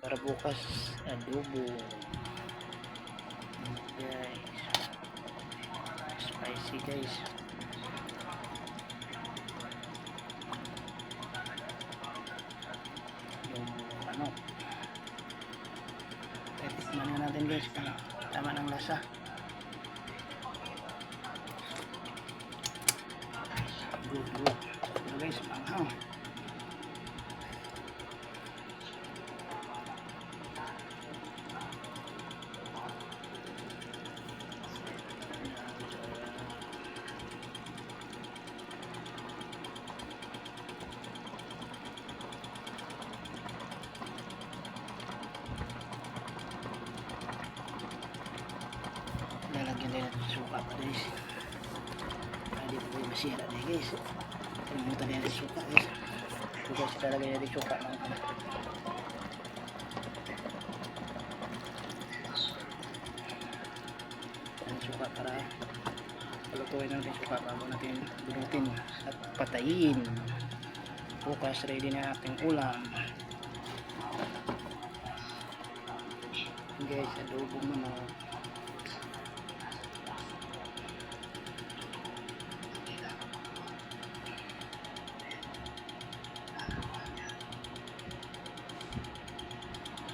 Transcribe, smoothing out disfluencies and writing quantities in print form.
para bukas adobo. Guys, spicy guys. Yung ano, tikman na natin guys kung tama ng lasa. Good. So guys, manghang. Lalagyan din natin suka pa guys. Hindi po yung masira din guys. Kalimutan din natin suka guys. So guys, lalagyan natin suka ng ano. Ang suka para palutuin natin suka bago natin bunutin at patayin. Bukas ready na ating ulam. Guys, adobo manok.